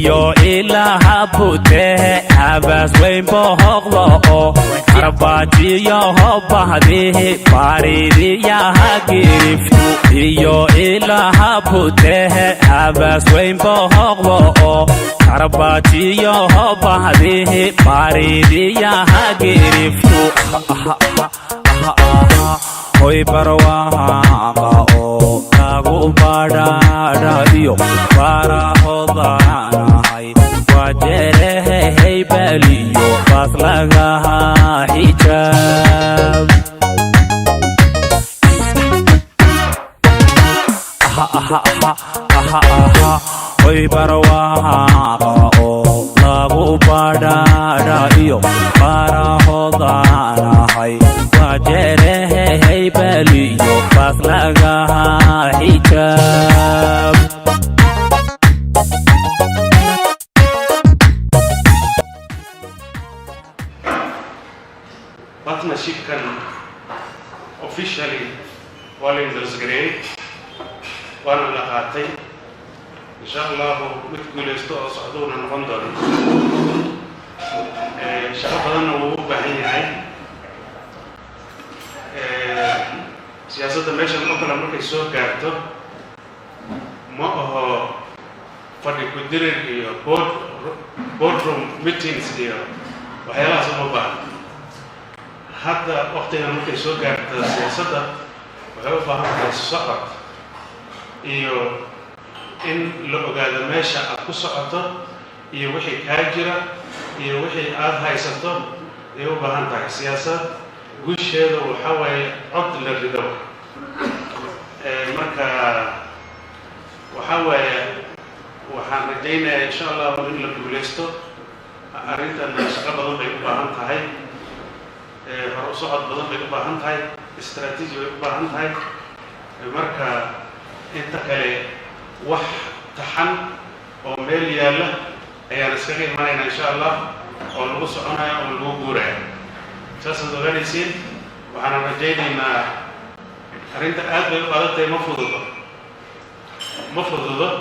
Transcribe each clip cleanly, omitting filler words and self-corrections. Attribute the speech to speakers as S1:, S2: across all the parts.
S1: iyo ilaha bute habas weyn bohoqdo arbaajiyo hobahdihi baaridiyaha giriftu iyo ilaha bute habas weyn bohoqdo arbaajiyo hobahdihi baaridiyaha giriftu hoy barwaaqo lagu badhaadhayo barahodanahay wajerehay baliyo bas lagaha xijaab hoy barwaaqo lagu badhaadhayo barahodanahay wajerehay baliyo bas lagaha xijaab
S2: partnership can officially fall in this grade وانا لقاتي ان شاء الله متقول استوى صعدونا نغندر شغل بدنا وباهي هاي سياسة ماشي الأخرى مركز سوق كارتو ما هو فرق كدير boardroom meetings وحيلا سمو بعض حتى وقتها مركز سوق كارتو سياسة وهو فهم السقط إن لو قاعد ماشي أكوسقطه وحي كاجرة وحي هاي سطو فهم السياسة وش هذا وحاول عد للردوة مركا وحاول وحنرجينا إن شاء الله من البوليستو أريد أن شغل بدن بيبقى هاي فرصعد بدن بيبقى هاي استراتيجي بيبقى هاي مركا أنت كلي وح تحن وميل يلا هي نسخين معنا إن شاء الله ونبص عنها ونبورة ساسا دوغانيسين وحنا رجينا إن أرنت آد بيقالت مفروضة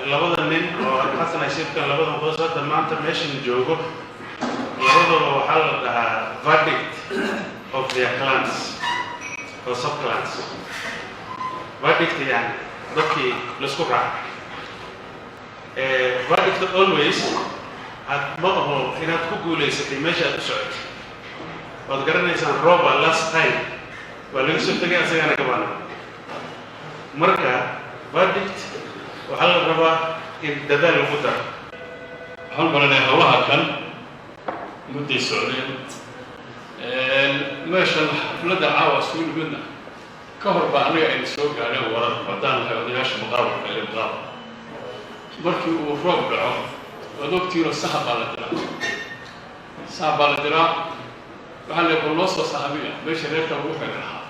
S2: لابد من وحسنا يصير كان لابد من قصة ما أنت ماشي نجوجو لابد من حل verdict of their clans or sub-clans verdict يعني ذكي لسكوكا verdict always ما هو إنها تقول ليس في ماشي أتسعد وذكرنا إنسان روبا last time ولكن سبت كذا سيانا كمان مركا verdict وحل الربا إن تدل المدة
S3: حل مرنا هواها كان مدة السعودية ماشي حفلة عاوة سوين منا كهرباء أنا إن سوق عليه ورد بدان الحيوانيات مقاومة إلى مقاومة مركي وفروق بعمر ودكتور السحب على الدراع سحب على الدراع وحنا يقول نص صحابية ليش ريت أروح منها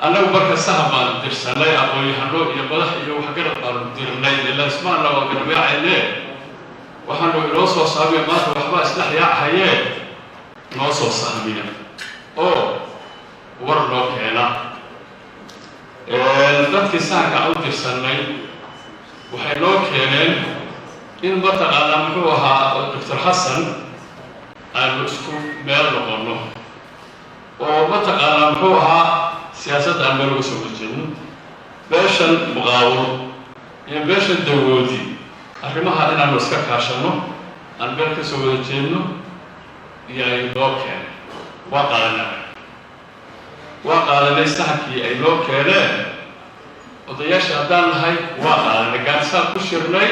S3: أنا وبرك السحب على الدرس لا يعطوا يحلو يبلح يجوا حجرة على الدير الليل اللي اسمعنا وقرب يعينه وحنا نص صحابية ما هو حبا سلاح يا حياة نص صحابية أو ورلوك هنا dadkii saanka u dirsanay waxay loo keeneen in mataqaanaa muxuu ahaa Dr. Xasan aanu isku meel noqono oo mataqaanaa muxuu ahaa siyaasadda aan meel uga soo horjeedno beeshan muqaawalo iyo beeshan dawoodi arrimaha inaanu iska kaashano aan meel ka soo wada jeedno iyo ay loo keeneen waa qaadanay saxabkii ay loo keeneen odayaasha haddaan nahay waa qaadanay gaadisaan ku shirnay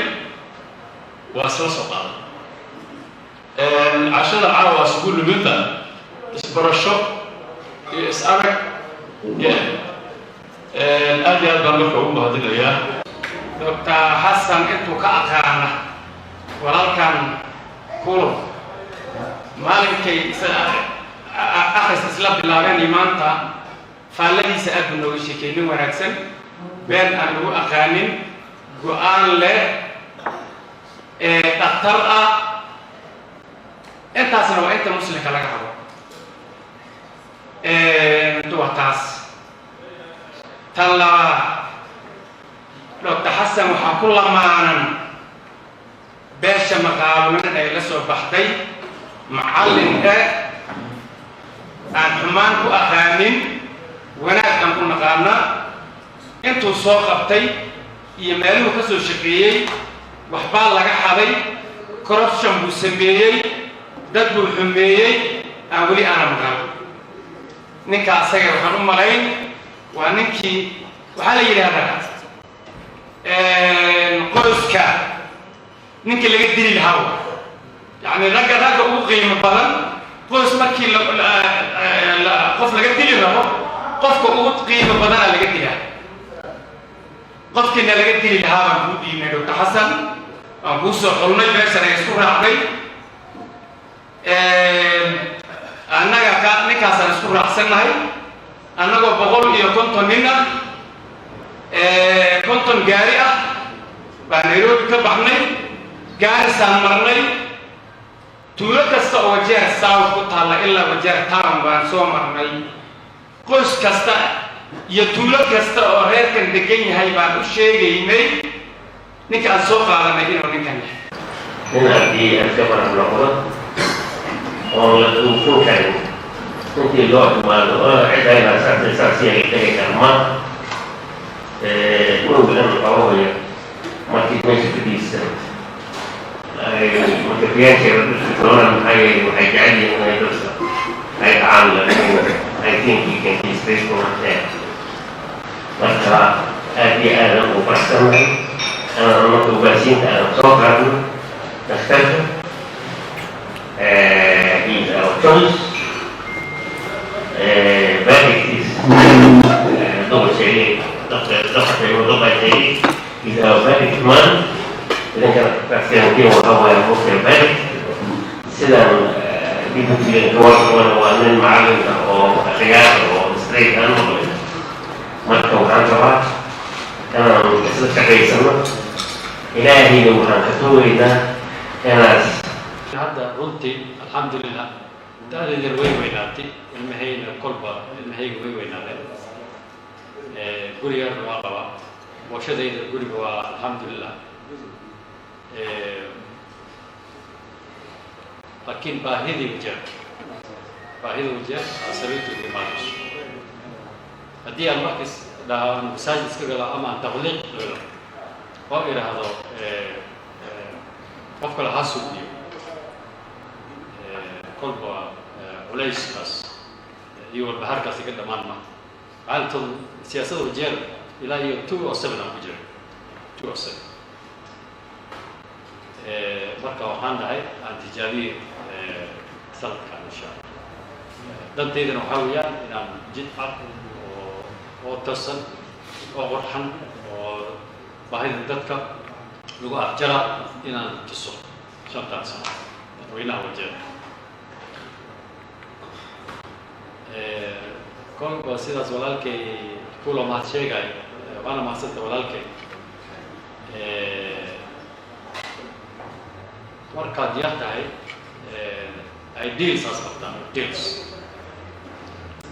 S3: waa isla soo qaadan cashada caawa isugu nimidda isbarasho iyo is-arag aad iyo aad baan marka ugu mahadinayaa
S4: Dr. Xasan intuu ka aqaana walaalkan kulub maalinkay akhris isla bilaabeen maanta faaladiisa aad buu nooga sheekeeyay wanaagsan been aan lagu aqaanin go'aan leh dhakhtar ah intaasna waa inta muslimka laga rabo waa taas tan labaad Dr. Xasan waxaa ku lamaanan beesha maqaabalnimada ay la soo baxday macallin aan xumaan ku aqaanin wanaag aan ku naqaana intuu soo qabtay iyo meeluhu ka soo shaqeeyey waxbaa laga xaday corruption buu sameeyey dad buu xumeeyey aan weli aana maqal ninka asaga waxaan u malayn waa ninkii waxaa la yidhaahdaa qoyska ninka laga dili lahaa yani ragga ugu qiimo badan qoys markii qof laga dili rabo qofka ugu qiimo badana laga dilaa qofkiina laga dili lahaa baan kuu dhiibnay Dr. Xasan aan kuu soo xulnay meeshan ay isku raacday annaga ninkaasaan isku raacsannahay annagoo 150 nin ah 50 gaari ah baan Nairobi ka baxnay gaarisaan marnay tuulo kasta oo Wajeer South ku taalla ilaa Wajeer Town baan soo marnay qoys kasta iyo tuulo kasta oo reerkan degan yahay baan u sheegaynay ninka aan soo qaadanay inuu ninkan yahay
S5: haddii alkabar noqdo oo la duufin karin intii loo imaado oo cidayna saasiya ay dhigi karma unugan qaboya markii meesha fadhiisa marka fiyaankeeda dadka kalona waxay jecel yihiin inay dadka ay dhacaan laakiin I think you can be faithful with that marka aad iyo aadan u farsannahay anaan marka ugaasiinta aanan soo qaadno dhakhtarka he's our choice verdict is double saying he's our verdict man idan kana kaasiyankiin waxaa waaye qofka verdict sidaan dibutiga gawarkooda waa nin macalinka oo khiyaar oo straight aan maqlay marka waxaan rabaa inaan isla shaqaysano ilaahayna waxaan ka tuugaynaa inaas
S3: hadda runtii alxamdulilah da'daydan way weynaatay ilmahayna kolba ilmahayga way weynaadeen gurigaarna waa qabaa boshadayda guriga waa alxamdulilah laakiin baahida wajeer asabiintu imaanayso haddii aan markas dhahaan masaajid iska galo ama aan taqliiq galo oo idhaahdo qof kale ha sugiyo kolba culayskaas iyo walbahaarkaas iga dhammaan ma xaalatood siyaasadda wajeer ilaa iyo 207 aan ku jiro 207 marka waxaan dhahay aan tijaabiye sanadkan insha allah danteydana waxaa weeyaan inaan jid cad oo tarsan oo qurxan oo baahida dadka lagu afjara inaan tuso shantaan sano dadweynaha wajeer kolba sidaas walaalkay kula mahad sheegay waana mahadsanta walaalkay markaad yar tahay ideals aas qabtaan ideals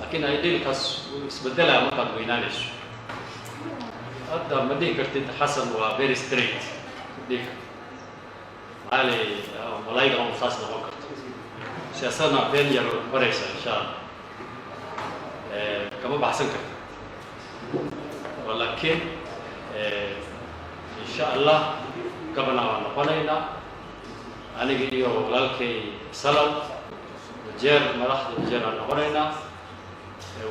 S3: laakiin idealkaas wuu isbedelaa markaad weynaanayso hadda ma dhihi kartid xasan waa very straight dhihi kartid maali malayga on saas noqon karto siyaasadna been yar baraysa insha allah kama baxsan kartid laakiin insha allah gabana waan noqonaynaa aniga iyo walaalkay salad wajeer madaxda wajeer aan noqonaynaa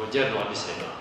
S3: wajeerna waan dhisaynaa